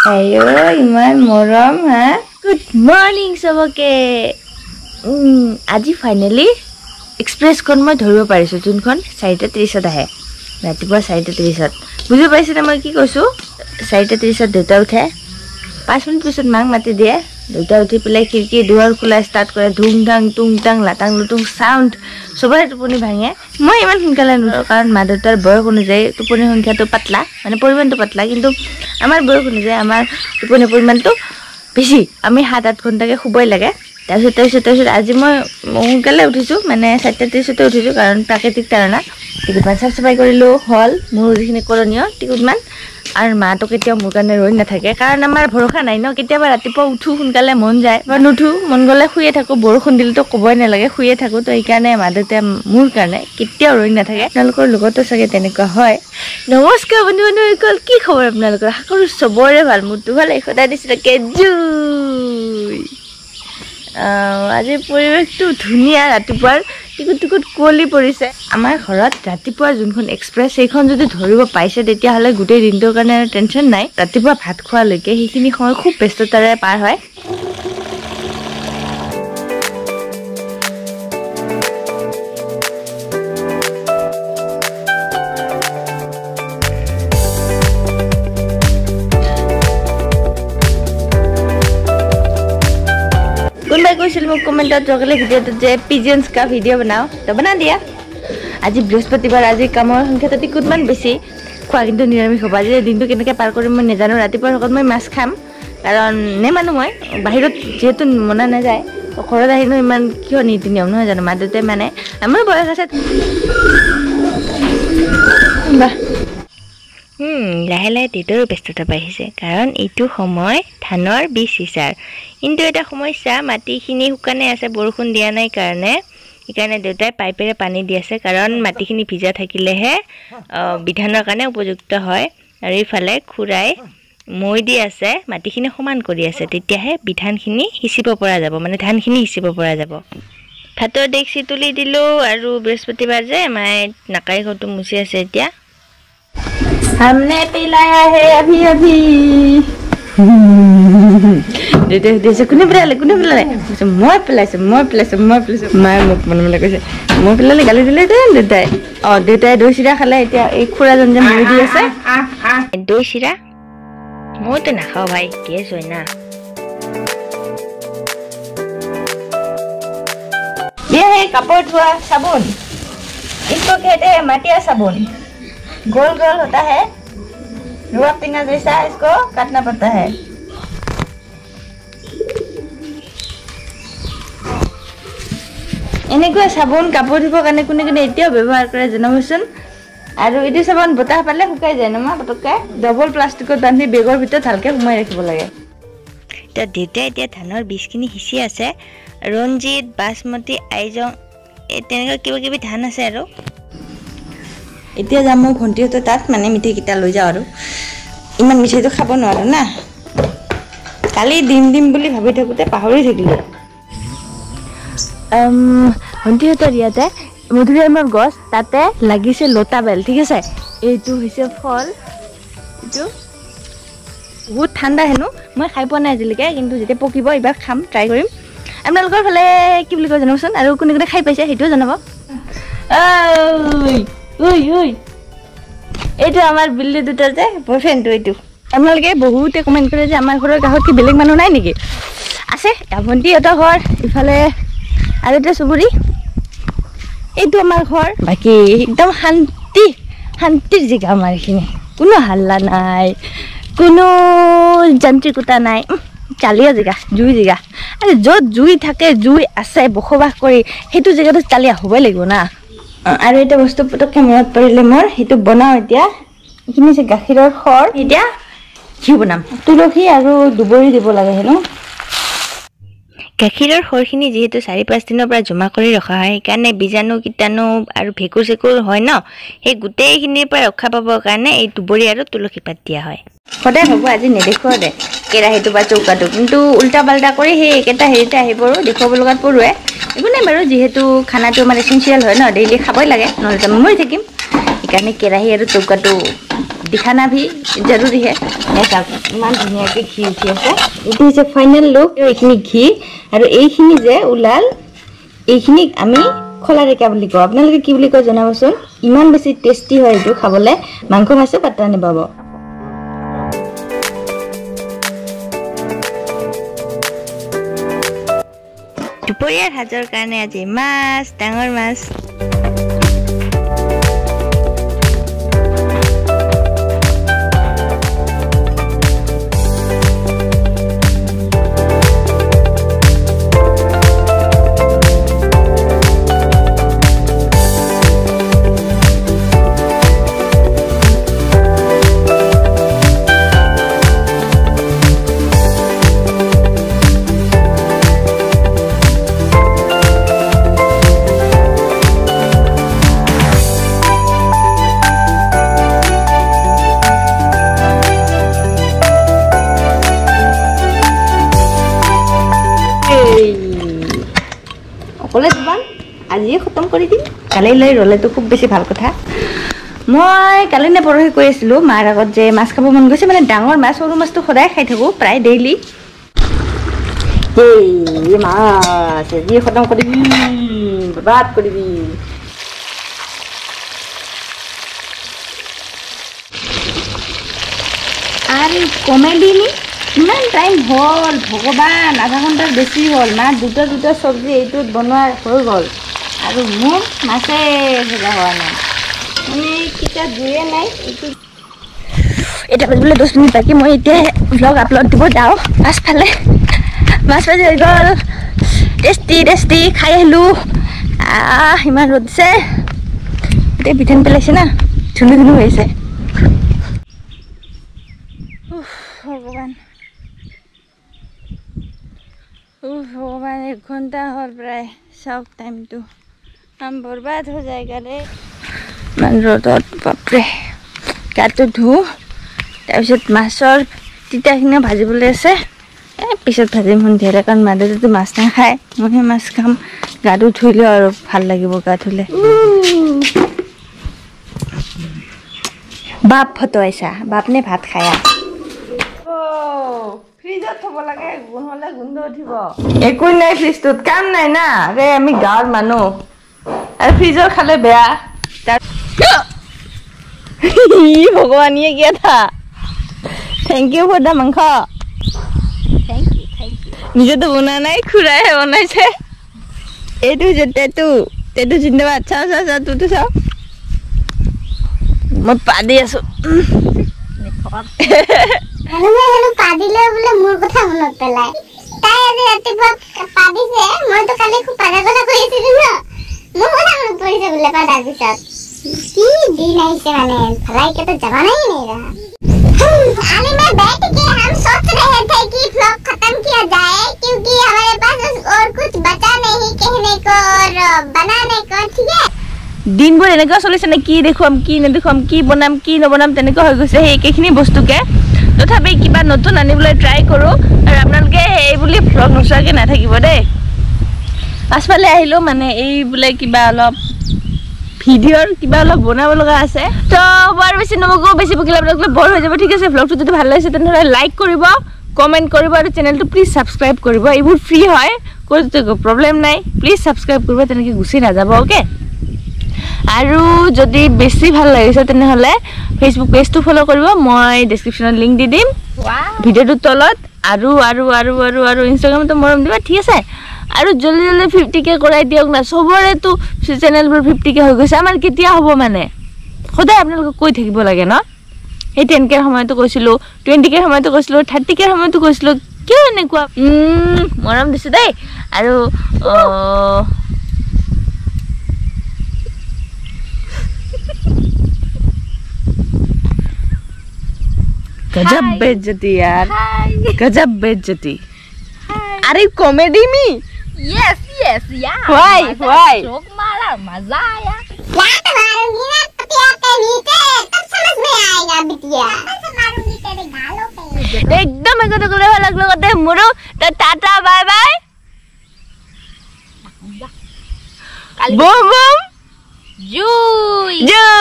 আইও ইমান মৰম হা গুড মৰ্নিং সবকে আজি ফাইনেলি এক্সপ্ৰেছখন মই ধৰিব পাৰিছোঁ যোনখন 4:30 আহে ৰাতিপুৱা 4:30 বুজি পাইছেনে মই কি কৈছোঁ 4:30 দেউতা উঠে 5 মিনিট পিছত মাক মাতি দিয়ে দেউতা উঠি পেলাই খিৰিকী দুৱাৰ খোলা ষ্টাৰ্ট কৰে ধুং ধাং টুং টাং লাটাং লুটুং চাউণ্ড সবৰে টোপনি ভাঙে মই ইমান সোনকালে নুঠো কাৰণ মা দেউতাৰ বয়স অনুযায়ী টোপনি সংখ্যাটো পাতলা মানে পৰিমাণটো পাতলা কিন্তু আমাৰ বয়স অনুযায়ী আমাৰ টোপনি পৰিমাণটো বেছি আমি 7-8 ঘণ্টাকৈ শুবই লাগে তাৰপিছত আজি মই সোনকালে উঠিছোঁ মানে 4:30 উঠিছোঁ কাৰণ প্ৰাকৃতিক তাৰণা টিকুটমান চাফ চাফাই কৰিলোঁ হ'ল মোৰ যিখিনি কৰণীয় টিকুটমান আৰু মাটো কেতিয়াও মোৰ কাৰণে ৰৈ নাথাকে কাৰণ আমাৰ ভৰসা নাই ন কেতিয়াবা ৰাতিপুৱা উঠো সোনকালে মন যায় বা নুঠো মন গ'লে শুয়ে থাকোঁ বৰষুণ দিলেতো ক'বই নালাগে শুয়ে থাকোঁ তো সেইকাৰণে মা দেউতাই মোৰ কাৰণে কেতিয়াও ৰৈ নাথাকে আপোনালোকৰ লগতো চাগে তেনেকুৱা হয় নমস্কাৰ বন্ধু বান্ধৱীসকল কি খবৰ আপোনালোকৰ আশা কৰোঁ চবৰে ভাল মোৰতো ভালে সদায় নিচিনাকৈ জুই আজি পৰিৱেশটো ধুনীয়া ৰাতিপুৱাৰ টিকুট কুঁৱলী পৰিছে আমাৰ ঘৰত ৰাতিপুৱাৰ যোনখন এক্সপ্ৰেছ সেইখন যদি ধৰিব পাইছে তেতিয়াহ'লে গোটেই দিনটোৰ কাৰণে টেনশ্যন নাই ৰাতিপুৱা ভাত খোৱালৈকে সেইখিনি সময় খুব ব্যস্ততাৰে পাৰ হয় কোনোবাই কৈছিল মোক কমেণ্টত জগলে ভিডিঅ'টোত যে পিজনছ কা ভিডিঅ' বনাওঁ তো বনা দিয়া আজি বৃহস্পতিবাৰ আজি কামৰ সংখ্যাটো টিকুটমান বেছি খোৱা কিন্তু নিৰামিষ হ'ব আজি দিনটো কেনেকৈ পাৰ কৰিম মই নাজানো ৰাতিপুৱাৰ ভাগত মই মাছ খাম কাৰণ নেমানো মই বাহিৰত যিহেতু মনা নাযায় তো ঘৰত আহিনো ইমান কিয় নীতি নিয়ম নহয় জানো মা দেউতাই মানে আমাৰ বয়স আছে লাহে লাহে দেউতাৰো ব্যস্ততা বাঢ়িছে কাৰণ এইটো সময় ধানৰ বীজ সিঁচাৰ কিন্তু এটা সমস্যা মাটিখিনি শুকানে আছে বৰষুণ দিয়া নাই কাৰণে সেইকাৰণে দেউতাই পাইপেৰে পানী দি আছে কাৰণ মাটিখিনি ভিজা থাকিলেহে বিধানৰ কাৰণে উপযুক্ত হয় আৰু এইফালে খুৰাই মৈ দি আছে মাটিখিনি সমান কৰি আছে তেতিয়াহে বিধানখিনি সিঁচিব পৰা যাব মানে ধানখিনি সিঁচিব পৰা যাব ভাতৰ ডেক্সি তুলি দিলোঁ আৰু বৃহস্পতিবাৰ যে মায়ে নাকাই ঘৰটো মুচি আছে এতিয়া हमने पिलाया है अभी अभी देसे कोने पिलाले মই পিলাইছো মায়ে মোক মনে মনে কৈছে মই পিলালে গালি দিলে দেউতাই দেউতাই দৈ চিৰা খালে এতিয়া এই খুৰাজন যে মুড়ি দি আছে দৈ চিৰা মইতো নাখাওঁ ভাই গেছ হয় না ये है कपड़ धोआ साबुन इसको कहते हैं मटिया साबुन गोल गोल होता है रुआ पिना जैसा इसको काटना पड़ता है এনেকুৱা সাবুন কাপোৰ ধুবৰ কাৰণে কোনে কোনে এতিয়াও ব্যৱহাৰ কৰে জনাবচোন আৰু এইটো সাবুন বতাহ পালে শুকাই যায় নমা পটককৈ ডবল প্লাষ্টিকত বান্ধি বেগৰ ভিতৰত ভালকৈ সোমাই ৰাখিব লাগে এতিয়া দেউতাই এতিয়া ধানৰ বীজখিনি সিঁচি আছে ৰঞ্জিত বাসমতি আইজং তেনেকুৱা কিবা কিবি ধান আছে আৰু এতিয়া যাম মই ভণ্টিহঁতৰ তাত মানে মিঠাইকেইটা লৈ যাওঁ আৰু ইমান মিঠাইটো খাব নোৱাৰোঁ না কালি দিম বুলি ভাবি থাকোঁতে পাহৰি থাকিলোঁ ভণ্টিহঁতৰ ইয়াতে মধুৰিআমৰ গছ তাতে লাগিছে লতা বেল ঠিক আছে এইটো হৈছে ফল এইটো বহুত ঠাণ্ডা হেনো মই খাই পোৱা নাই আজিলৈকে কিন্তু যেতিয়া পকিব এইবাৰ খাম ট্ৰাই কৰিম আপোনালোকৰ ফালে কি বুলি কয় জনাবচোন আৰু কোনে কোনে খাই পাইছে সেইটোও জনাব এইটো আমাৰ বিল্লি দুটাৰ যে বয়ফ্ৰেণ্ডটো এইটো আপোনালোকে বহুতে কমেণ্ট কৰে যে আমাৰ ঘৰৰ কাষত কি বেলেগ মানুহ নাই নেকি আছে ভণ্টিহঁতৰ ঘৰ ইফালে আৰু এটা চুবুৰী এইটো আমাৰ ঘৰ বাকী একদম শান্তিৰ জেগা আমাৰ এইখিনি কোনো হাল্লা নাই কোনো যান্ত্ৰিকতা নাই চালিয়া জেগা জুই জেগা আৰু য'ত জুই থাকে জুই আছে বসবাস কৰি সেইটো জেগাটো চালিয়া হ'বই লাগিব না আৰু এটা বস্তু পটককৈ মনত পৰিলে মোৰ সেইটো বনাওঁ এতিয়া এইখিনি হৈছে গাখীৰৰ খৰ এতিয়া ঘিউ বনাম তুলসী আৰু দুবৰি দিব লাগে হেনো গাখীৰৰ খৰখিনি যিহেতু 4-5 দিনৰ পৰা জমা কৰি ৰখা হয় সেইকাৰণে বীজাণু কীটাণু আৰু ভেঁকুৰ চেকুৰ হয় ন সেই গোটেইখিনিৰ পৰা ৰক্ষা পাবৰ কাৰণে এই দুবৰি আৰু তুলসী পাত দিয়া হয় সদায় হ'ব আজি নেদেখুৱাও দে কেৰাহীটো বা চৌকাটো কিন্তু উল্টা পাল্টা কৰি সেই একেটা হেৰিতে আহি পৰোঁ দেখুৱাব লগাত পৰোৱে একো নাই বাৰু যিহেতু খানাটো আমাৰ এচেঞ্চিয়েল হয় ন ডেইলি খাবই লাগে নহ'লে মই মৰি থাকিম সেইকাৰণে কেৰাহী আৰু চৌকাটো দিখানা ভি জৰুৰী হে ইমান ধুনীয়াকৈ ঘি উঠি আছে এইটো হৈছে ফাইনেল লুক এইখিনি ঘি আৰু এইখিনি যে ওলাল এইখিনিক আমি খোলা ৰেকা বুলি কওঁ আপোনালোকে কি বুলি কয় জনাবচোন ইমান বেছি টেষ্টি হয় এইটো খাবলৈ মাংস মাছে পাত্তা নাপাব দুপৰীয়াৰ সাজৰ কাৰণে আজি মাছ ডাঙৰ মাছ অকলে যাবান আজিয়ে খতম কৰি দিম কালিলৈ ৰ'লেতো খুব বেছি ভাল কথা মই কালি নে পৰহি কৈ আছিলোঁ মাৰ আগত যে মাছ খাব মন গৈছে মানে ডাঙৰ মাছ সৰু মাছটো সদায় খাই থাকোঁ প্ৰায় ডেইলি এই মাছ আজিয়ে খতম কৰি দিম বাদ কৰি দিম আৰু কমেডি নি ইমান টাইম হ'ল ভগৱান আধা ঘণ্টাৰ বেছি হ'ল মাছ দুটা চব্জি এইটোত বনোৱা হৈ গ'ল আৰু মোৰ মাছে ভজা হোৱা নাই মানে কিটা জুয়ে নাই এইটো এটা বাজিবলৈ 10 মিনিট বাকী মই এতিয়া ব্লগ আপলোড দিব যাওঁ পাছফালে মাছ ভাজি হৈ গ'ল টেষ্টি খাই আহিলোঁ ইমান ৰ'দ দিছে গোটেই পিঠান পেলাইছে না ধুলু হৈ আছে ভগৱান ভগৱান 1 ঘণ্টা হ'ল প্ৰায় চাওক টাইমটো কাম বৰবাদ হৈ যায় গালে ইমান ৰ'দত বাপৰে গাটো ধুওঁ তাৰপিছত মাছৰ তিতাখিনি ভাজিবলৈ আছে পিছত ভাজিম সন্ধিয়ালৈ কাৰণ মা দেউতাটো মাছ নাখায় মইহে মাছ খাম গাটো ধুইলেও আৰু ভাল লাগিব গা ধুলে বাপ ফটোৱাইছা বাপনে ভাত খায়া ফ্ৰিজত থব লাগে নহ'লে গোন্ধ উঠিব একো নাই ফ্ৰিজটোত কাম নাই না ৰে আমি গাঁৱৰ মানুহ আৰু ফ্ৰিজৰ খালে বেয়া ভগৱান ইয়ে কিয়া থা থেংক ইউ ফৰ দা মাংস থেংক ইউ নিজেতো বনোৱা নাই খুৰাইহে বনাইছে এইটো যে টেটু জিন্দাবাদ চাওঁ তোৰটো চাওঁ মই পাদি আছোঁ পাদিলে বোলে মোৰ কথা মনত পেলাই তাই আজি ৰাতিপুৱা পাদিছে মইতো কালি খুব পাদাৰ কথা কৈ আছিলো ন মোৰ কথা মনত পৰিছে বোলে পাদাৰ পিছত কি দিন আহিছে মানে ভলাই के तो जमाना ही नहीं रहा आने में बैठ के हम सोच रहे थे कि व्लॉग खत्म किया जाए क्योंकि हमारे पास और कुछ बचा नहीं कहने को और बनाने को ठीक है দিনবোৰ এনেকুৱা চলিছে নে কি দেখুৱাম কি নেদেখুৱাম কি বনাম কি নবনাম তেনেকুৱা হৈ গৈছে সেই একেখিনি বস্তুকে তথাপি কিবা নতুন আনিবলৈ ট্ৰাই কৰোঁ আৰু আপোনালোকে এই বুলি ভ্লগ নোচোৱাকৈ নাথাকিব দেই পাছফালে আহিলোঁ মানে এই বোলে কিবা অলপ ভিডিঅ'ৰ কিবা অলপ বনাব লগা আছে তো বৰ বেছি নবকো বেছি বকিলে আপোনালোকে বৰ হৈ যাব ঠিক আছে ভ্লগটো যদি ভাল লাগিছে তেনেহ'লে লাইক কৰিব কমেণ্ট কৰিব আৰু চেনেলটো প্লিজ ছাবস্ক্ৰাইব কৰিব এইবোৰ ফ্ৰী হয় কোনো প্ৰব্লেম নাই প্লিজ ছাবস্ক্ৰাইব কৰিব তেনেকৈ গুচি নাযাব অ'কে আৰু যদি বেছি ভাল লাগিছে তেনেহ'লে ফেচবুক পেজটো ফলো কৰিব মই ডেছক্ৰিপশ্যনত লিংক দি দিম ভিডিঅ'টোৰ তলত আৰু ইনষ্টাগ্ৰামতো মৰম দিবা ঠিক আছে আৰু জলদি 50K কৰাই দিয়ক না সবৰেতো চেনেলবোৰ 50K হৈ গৈছে আমাৰ কেতিয়া হ'ব মানে সদায় আপোনালোকে কৈ থাকিব লাগে ন এই 10K সময়তো কৈছিলোঁ 20K সময়তো কৈছিলোঁ 30K সময়তো কৈছিলোঁ কিয় এনেকুৱা মৰম দিছে দেই আৰু गजब बेइज्जती यार गजब बेइज्जती अरे कॉमेडी में यस यार व्हाई जोक मारा मजा आया यार मारूंगी ना पतिया के नीचे तब समझ में आएगा बिटिया मारूंगी तेरे गालों पे एकदम एकतो करे लागलो कते मोरो त tata bye bye boom boom जुई जुई